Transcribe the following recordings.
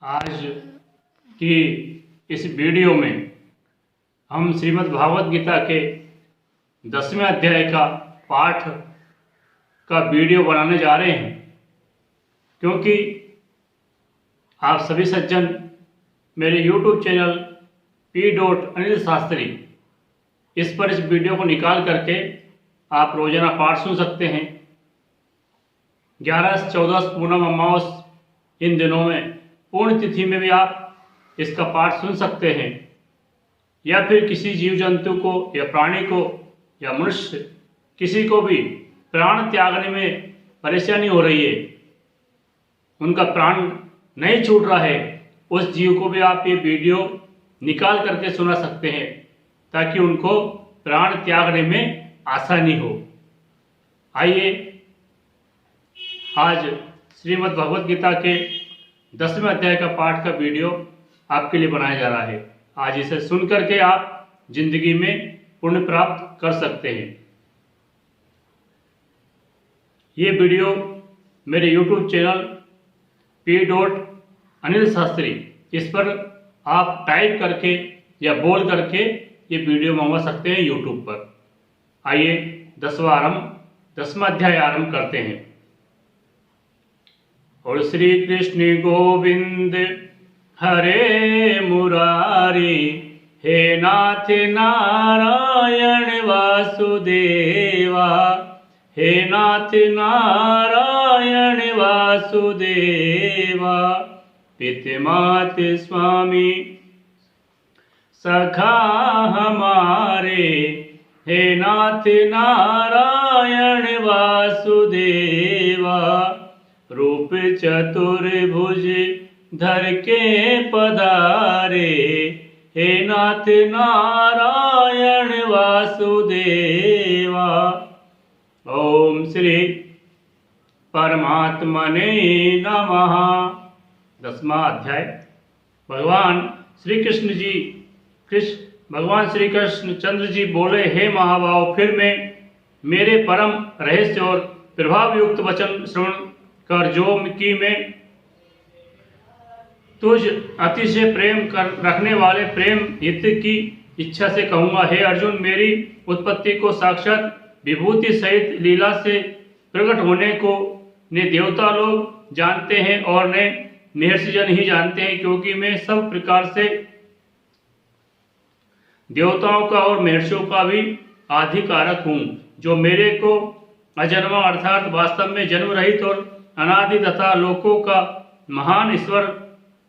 आज की इस वीडियो में हम श्रीमद् भागवत गीता के 10वें अध्याय का पाठ का वीडियो बनाने जा रहे हैं, क्योंकि आप सभी सज्जन मेरे YouTube चैनल P. शास्त्री इस पर इस वीडियो को निकाल करके आप रोजाना पाठ सुन सकते हैं। 11, 14 पूनम अमावस इन दिनों में पूर्ण तिथि में भी आप इसका पाठ सुन सकते हैं, या फिर किसी जीव जंतु को या प्राणी को या मनुष्य किसी को भी प्राण त्यागने में परेशानी हो रही है, उनका प्राण नहीं छूट रहा है, उस जीव को भी आप ये वीडियो निकाल करके सुना सकते हैं ताकि उनको प्राण त्यागने में आसानी हो। आइए आज श्रीमद् भगवत गीता के 10वें अध्याय का पाठ का वीडियो आपके लिए बनाया जा रहा है। आज इसे सुन करके आप जिंदगी में पुण्य प्राप्त कर सकते हैं। ये वीडियो मेरे YouTube चैनल P. शास्त्री इस पर आप टाइप करके या बोल करके ये वीडियो मंगवा सकते हैं YouTube पर। आइए 10वां अध्याय आरंभ करते हैं। और श्री कृष्ण गोविंद हरे मुरारी, हे नाथ नारायण वासुदेवा, हे नाथ नारायण वासुदेवा, पितमात स्वामी सखा हमारे, हे नाथ नारायण वासुदेवा, रूप चतुर्भुज धर के पधारे, हे नाथ नारायण वासुदेवा। ओम श्री परमात्मने नमः। 10वां अध्याय। भगवान श्री कृष्ण चंद्र जी बोले, हे महाभाव, फिर मैं मेरे परम रहस्य और प्रभाव युक्त वचन श्रवण कर जो कि मैं तुझ अतिशय प्रेम कर रखने वाले प्रेम हित की इच्छा से कहूँगा। हे अर्जुन, मेरी उत्पत्ति को साक्षात विभूति सहित लीला से प्रकट होने को ने देवता लोग जानते हैं और ने महर्षिजन ही जानते हैं, क्योंकि मैं सब प्रकार से देवताओं का और महर्षियों का भी आधिकारक हूँ। जो मेरे को अजन्मा अर्थात वास्तव में जन्म रहित और अनादि तथा लोकों का महान ईश्वर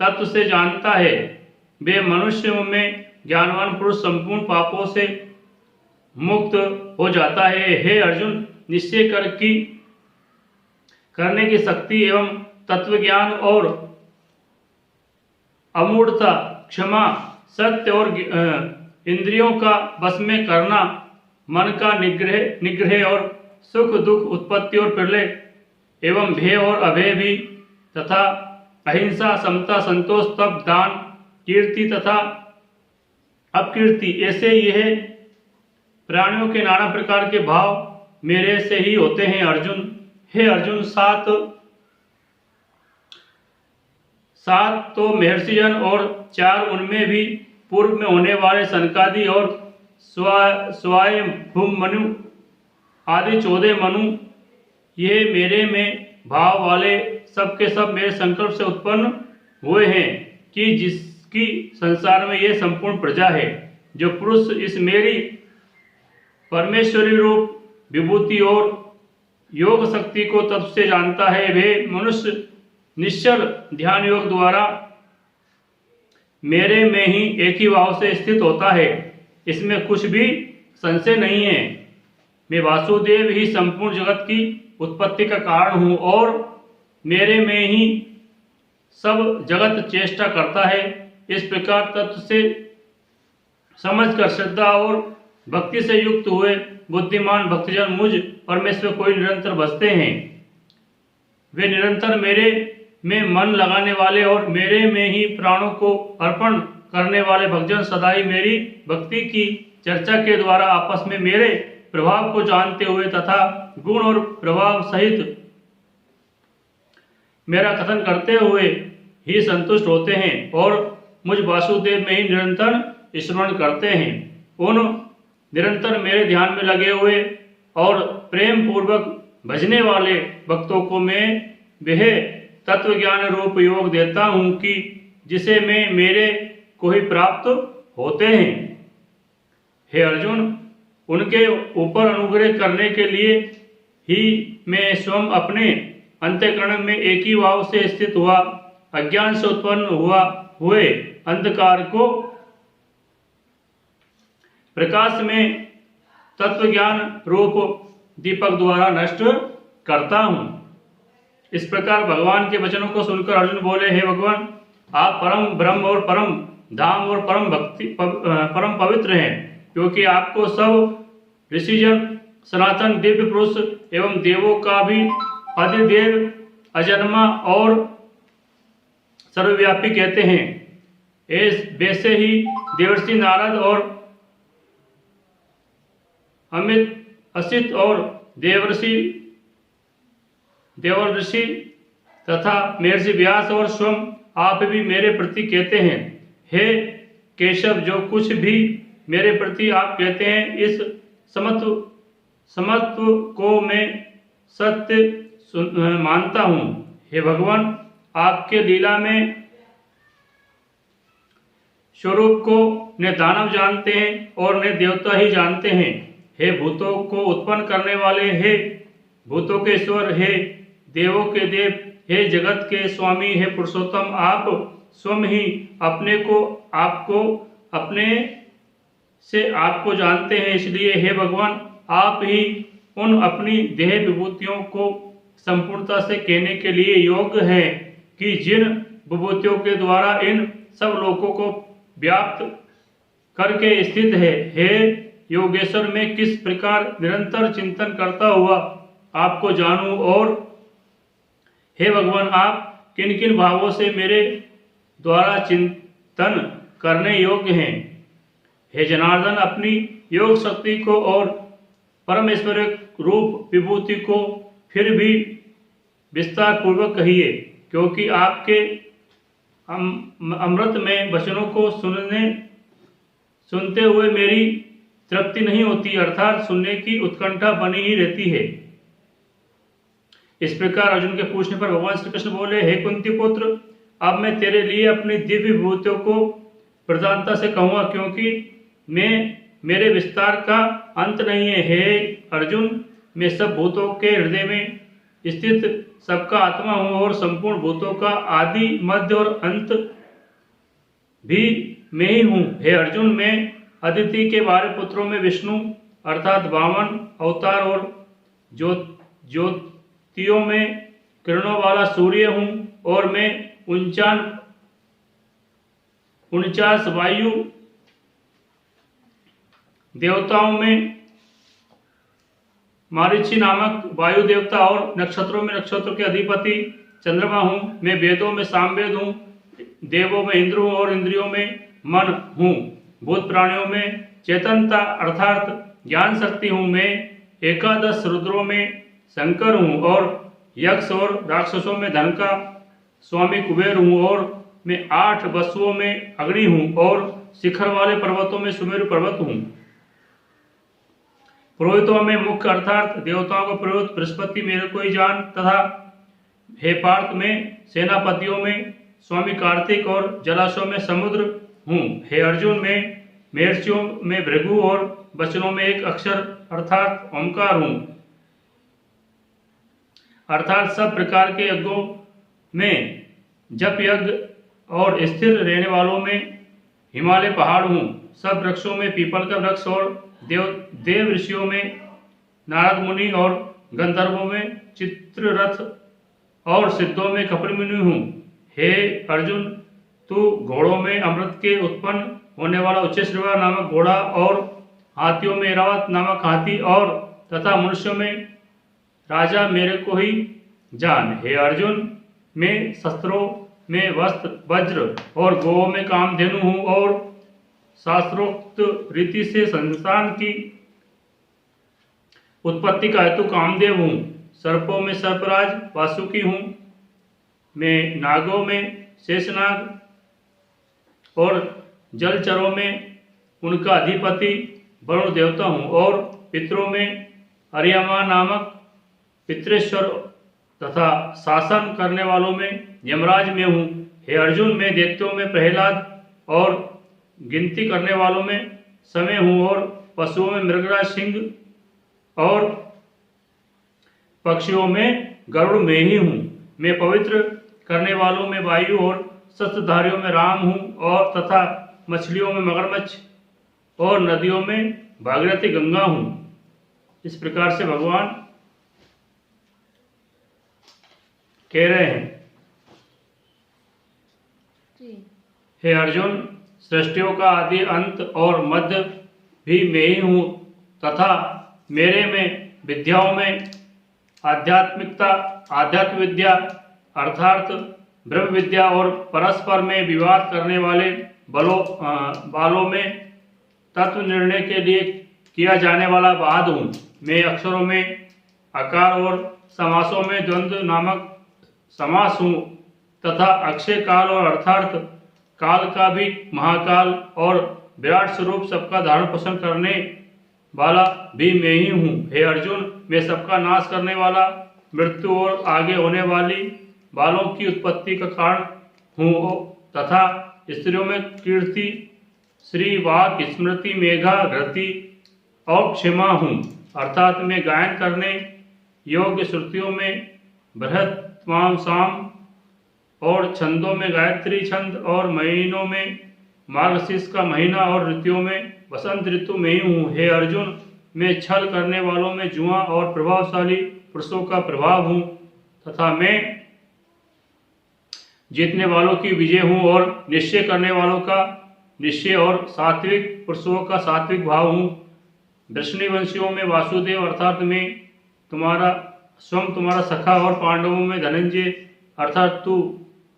तत्व से जानता है, वे मनुष्यों में ज्ञानवान पुरुष संपूर्ण पापों से मुक्त हो जाता है। हे अर्जुन, निश्चय करने की शक्ति एवं तत्व ज्ञान और अमूढ़ता, क्षमा, सत्य और इंद्रियों का वश में करना, मन का निग्रह और सुख दुख, उत्पत्ति और प्रलय एवं भय और अभय भी, तथा अहिंसा, समता, संतोष, तप, दान, कीर्ति तथा अपकीर्ति, ऐसे यह प्राणियों के नाना प्रकार के भाव मेरे से ही होते हैं। अर्जुन, हे अर्जुन, सात तो महर्षिजन और 4 उनमें भी पूर्व में होने वाले सनकादि और स्वयं मनु आदि 14 मनु, ये मेरे में भाव वाले सबके सब मेरे संकल्प से उत्पन्न हुए हैं, कि जिसकी संसार में ये संपूर्ण प्रजा है। जो पुरुष इस मेरी परमेश्वरी रूप विभूति और योग शक्ति को तब से जानता है, वे मनुष्य निश्चल ध्यान योग द्वारा मेरे में ही एक ही भाव से स्थित होता है। इसमें कुछ भी संशय नहीं है। मैं वासुदेव ही संपूर्ण जगत की उत्पत्ति का कारण हूँ और मेरे में ही सब जगत चेष्टा करता है। इस प्रकार तत्व से समझकर श्रद्धा और भक्ति से युक्त हुए बुद्धिमान भक्तजन मुझ परमेश्वर को निरंतर भजते हैं। वे निरंतर मेरे में मन लगाने वाले और मेरे में ही प्राणों को अर्पण करने वाले भक्तजन सदा ही मेरी भक्ति की चर्चा के द्वारा आपस में मेरे प्रभाव को जानते हुए तथा गुण और प्रभाव सहित मेरा कथन करते हुए ही संतुष्ट होते हैं और मुझ वासुदेव में ही निरंतर स्मरण करते हैं। उन निरंतर मेरे ध्यान में लगे हुए और प्रेम पूर्वक भजने वाले भक्तों को मैं वह तत्व ज्ञान रूप योग देता हूँ कि जिसे मैं मेरे को ही प्राप्त होते हैं। हे अर्जुन, उनके ऊपर अनुग्रह करने के लिए ही मैं स्वयं अपने अंतःकरण में एक ही भाव से स्थित हुआ अज्ञान से उत्पन्न हुए अंधकार को प्रकाश में तत्व ज्ञान रूप दीपक द्वारा नष्ट करता हूँ। इस प्रकार भगवान के वचनों को सुनकर अर्जुन बोले, हे भगवान, आप परम ब्रह्म और परम धाम और परम पवित्र हैं, क्योंकि आपको सब ऋषिजन सनातन दिव्य पुरुष एवं देवों का भी अधिदेव अजन्मा और सर्वव्यापी कहते हैं। वैसे ही देवर्षि नारद और अमित असित और देवर्षि तथा महर्षि व्यास और स्वयं आप भी मेरे प्रति कहते हैं। हे केशव, जो कुछ भी मेरे प्रति आप कहते हैं, इस समत्व को मैं सत्य मानता हूँ। हे भगवान, आपके लीला में स्वरूप को न दानव जानते हैं और न देवता ही जानते हैं। हे भूतों को उत्पन्न करने वाले, हे भूतों के ईश्वर, हे देवों के देव, हे जगत के स्वामी, हे पुरुषोत्तम, आप स्वयं ही आपको जानते हैं। इसलिए हे भगवान, आप ही उन अपनी देह विभूतियों को संपूर्णता से कहने के लिए योग्य है कि जिन विभूतियों के द्वारा इन सब लोगों को व्याप्त करके स्थित है। हे योगेश्वर, मैं किस प्रकार निरंतर चिंतन करता हुआ आपको जानूं, और हे भगवान, आप किन किन भावों से मेरे द्वारा चिंतन करने योग्य हैं। हे जनार्दन, अपनी योग शक्ति को और परमेश्वरिक रूप विभूति को फिर भी विस्तार पूर्वक कहिए, क्योंकि आपके अमृत में वचनों को सुनते हुए मेरी तृप्ति नहीं होती, अर्थात सुनने की उत्कंठा बनी ही रहती है। इस प्रकार अर्जुन के पूछने पर भगवान श्री कृष्ण बोले, हे कुंती पुत्र, अब मैं तेरे लिए अपनी दिव्य विभूतियों को प्रधानता से कहूँगा, क्योंकि मेरे विस्तार का अंत नहीं है। हे अर्जुन, मैं सब भूतों के हृदय में स्थित सबका आत्मा हूँ और संपूर्ण भूतों का आदि मध्य और अंत भी मैं ही हूँ। हे अर्जुन, मैं अदिति के 12 पुत्रों में विष्णु अर्थात 52 अवतार और ज्योतियों में किरणों वाला सूर्य हूँ, और मैं 49 वायु देवताओं में मारीची नामक वायु देवता और नक्षत्रों में नक्षत्रों के अधिपति चंद्रमा हूँ। मैं वेदों में सामवेद हूँ, देवों में इंद्र हूँ और इंद्रियों में मन हूँ। भूत प्राणियों में चेतनता अर्थात ज्ञान शक्ति हूँ। मैं 11 रुद्रों में शंकर हूँ और यक्ष और राक्षसों में धन का स्वामी कुबेर हूँ, और मैं 8 वसुओं में अग्नि हूँ और शिखर वाले पर्वतों में सुमेरु पर्वत हूँ। पुरोहितों में मुख्य अर्थात देवताओं का पुरोहित बृहस्पति मेरे को ही जान, तथा हे पार्थ, में सेनापतियों में स्वामी कार्तिक और जलाशयों में समुद्र हूँ। हे अर्जुन, मैं महर्षियों में भृगु और वचनों में एक अक्षर अर्थात ओंकार हूँ। अर्थात सब प्रकार के यज्ञों में जप यज्ञ और स्थिर रहने वालों में हिमालय पहाड़ हूँ। सब वृक्षों में पीपल का वृक्ष और देव ऋषियों में नारद मुनि और गंधर्वों में चित्ररथ और सिद्धों में कपिलमुनि हूँ। हे अर्जुन, तू घोड़ों में अमृत के उत्पन्न होने वाला उच्चश्रवा नामक घोड़ा और हाथियों में ऐरावत नामक हाथी और तथा मनुष्यों में राजा मेरे को ही जान। हे अर्जुन, मैं शस्त्रों में वज्र और गौओं में कामधेनु हूँ और शास्त्रोक्त रीति से संतान की उत्पत्ति का हेतु कामदेव हूँ। सर्पों में सर्पराज वासुकी हूँ। मैं नागों में शेषनाग और जलचरों में उनका अधिपति वरुण देवता हूँ और पितरों में अर्यमा नामक पितरेश्वर तथा शासन करने वालों में यमराज में हूँ। हे अर्जुन, मैं दैत्यों में प्रहलाद और गिनती करने वालों में समय हूँ और पशुओं में मृगराज सिंह और पक्षियों में गरुड़ में ही हूँ। मैं पवित्र करने वालों में वायु और शस्त्रधारियों में राम हूँ और तथा मछलियों में मगरमच्छ और नदियों में भागीरथी गंगा हूँ। इस प्रकार से भगवान कह रहे हैं। हे अर्जुन, सृष्टियों का आदि अंत और मध्य भी मैं ही हूँ तथा मेरे में विद्याओं में आध्यात्म विद्या अर्थात ब्रह्म विद्या और परस्पर में विवाद करने वाले बालों में तत्व निर्णय के लिए किया जाने वाला वाद हूँ। मैं अक्षरों में आकार और समासों में द्वंद्व नामक समास हूँ तथा अक्षय काल और अर्थात काल का भी महाकाल और विराट स्वरूप सबका धारण पोषण करने वाला भी मैं ही हूँ। हे अर्जुन, मैं सबका नाश करने वाला, मृत्यु और आगे होने वाली बालों की उत्पत्ति का कारण हूँ तथा स्त्रियों में कीर्ति, श्री, वाक, स्मृति, मेघा, घृति और क्षमा हूँ। अर्थात मैं गायन करने योग्य श्रुतियों में बृहत, त्वाम, साम और छंदों में गायत्री छंद और महीनों में मार्गशीर्ष का महीना और ऋतुओं में वसंत ऋतु में ही हूँ। हे अर्जुन, मैं छल करने वालों में जुआ और प्रभावशाली पुरुषों का प्रभाव हूँ तथा मैं जीतने वालों की विजय हूँ और निश्चय करने वालों का निश्चय और सात्विक पुरुषों का सात्विक भाव हूँ। वृष्णिवंशियों में वासुदेव अर्थात मैं स्वयं तुम्हारा सखा और पांडवों में धनंजय अर्थात तू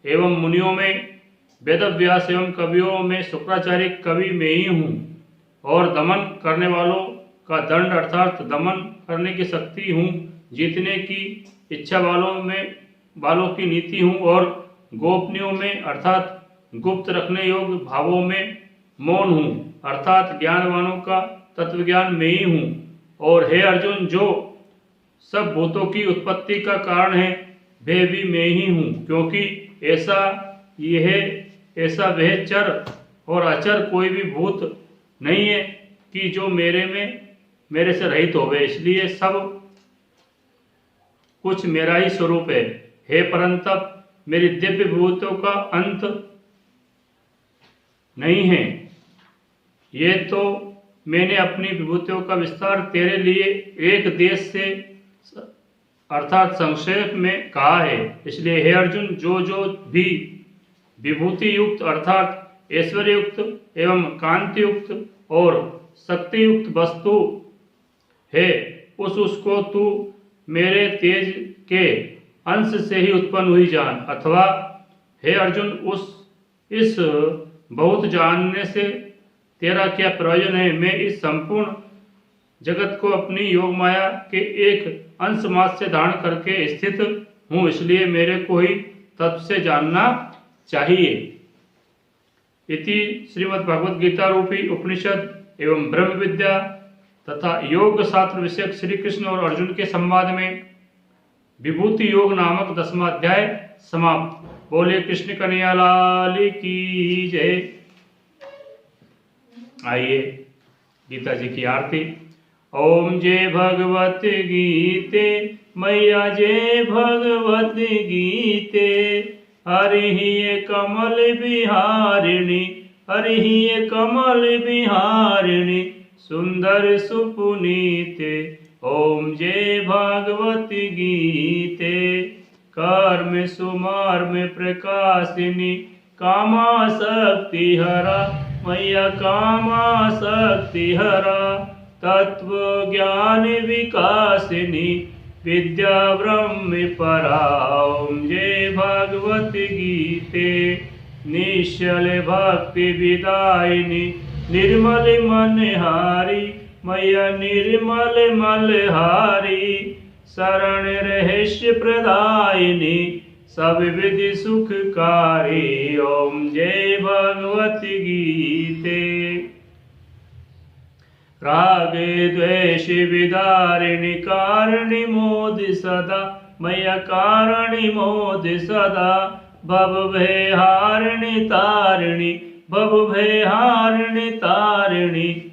एवं मुनियों में वेदव्यास एवं कवियों में शुक्राचार्य कवि में ही हूँ और दमन करने वालों का दंड अर्थात दमन करने की शक्ति हूँ। जीतने की इच्छा वालों की नीति हूँ और गोपनीयों में अर्थात गुप्त रखने योग्य भावों में मौन हूँ अर्थात ज्ञानवानों का तत्वज्ञान में ही हूँ। और हे अर्जुन, जो सब भूतों की उत्पत्ति का कारण है वे भी मैं ही हूँ, क्योंकि ऐसा वह चर और अचर कोई भी भूत नहीं है कि जो मेरे से रहित होवे, इसलिए सब कुछ मेरा ही स्वरूप है। हे परंतप, मेरी दिव्य विभूतियों का अंत नहीं है। ये तो मैंने अपनी विभूतियों का विस्तार तेरे लिए एक देश से अर्थात संक्षेप में कहा है। इसलिए हे अर्जुन, जो भी विभूति युक्त अर्थात ऐश्वर्य युक्त एवं कांति युक्त और शक्ति युक्त वस्तु है, उसको तू मेरे तेज के अंश से ही उत्पन्न हुई जान। अथवा हे अर्जुन, इस बहुत जानने से तेरा क्या प्रयोजन है। मैं इस संपूर्ण जगत को अपनी योग माया के एक अंश मात्र से धारण करके स्थित हूँ, इसलिए मेरे को ही तत्व से जानना चाहिए। इति श्रीमद् भगवद गीता रूपी उपनिषद एवं ब्रह्म विद्या तथा योग शास्त्र विषयक श्री कृष्ण और अर्जुन के संवाद में विभूति योग नामक 10वां अध्याय समाप्त। बोले कृष्ण कन्हैया लाल की जय। आइए गीता जी की आरती। ओम जय भगवत गीते मैया जय भगवत गीते। हरि कमल बिहारिणी हरि कमल बिहारिणी सुंदर सुपुनीते। ओम जय भगवत गीते। कर्म सुमार्म प्रकाशिनी कामा शक्ति हरा मैया कामा शक्ति हरा। तत्व ज्ञान विकासिनी विद्या ब्रह्म परा। ओम जय भगवत गीते। निश्चल भक्ति विदायिनी निर्मल मनहारी मैया निर्मल मलहारी। शरण रहस्य प्रदायिनी सब विधि सुखकारी। ओम जय भगवत गीते। राग द्वेष विदारिणि कारिणि मोदि सदा, मय्या कारिणि मोदि सदा। भव भय हारिणि तारिणि, भव भय हारिणि तारिणि।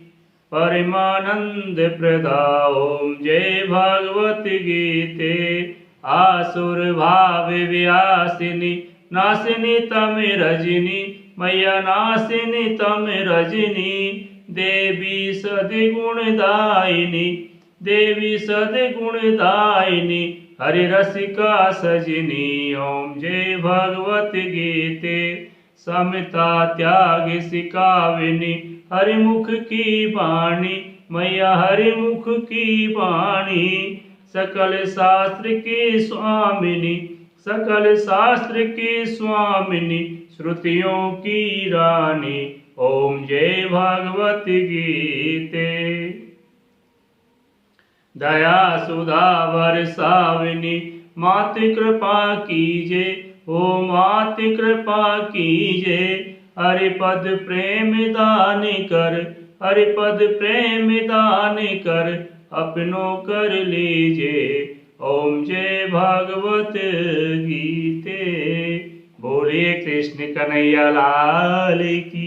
परमानंद प्रदा। ओम जय भगवत गीते। आसुर भाव विहासिनी, नासिनी तम रजनी, मैया नासिनी तम रजनी। देवी सद्गुणदायिनी, देवी सद्गुणदायिनी। हरि रसिका सजनी। ओम जय भगवत गीते। समता त्याग सिखाविनी, हरिमुख की वाणी, मैया हरिमुख की वाणी। सकल शास्त्र की स्वामिनी, सकल शास्त्र की स्वामिनी। श्रुतियों की रानी। ओम जय भगवत गीते। दया सुधा वर्षाविनी, मातृ कृपा कीजे। ओ मातृ कृपा कीजे। हरिपद प्रेम दान कर, हरिपद प्रेम दान कर। अपनों कर लीजे। ओम जय भागवत गीते। बोलिए कृष्ण कन्हैया लाल की।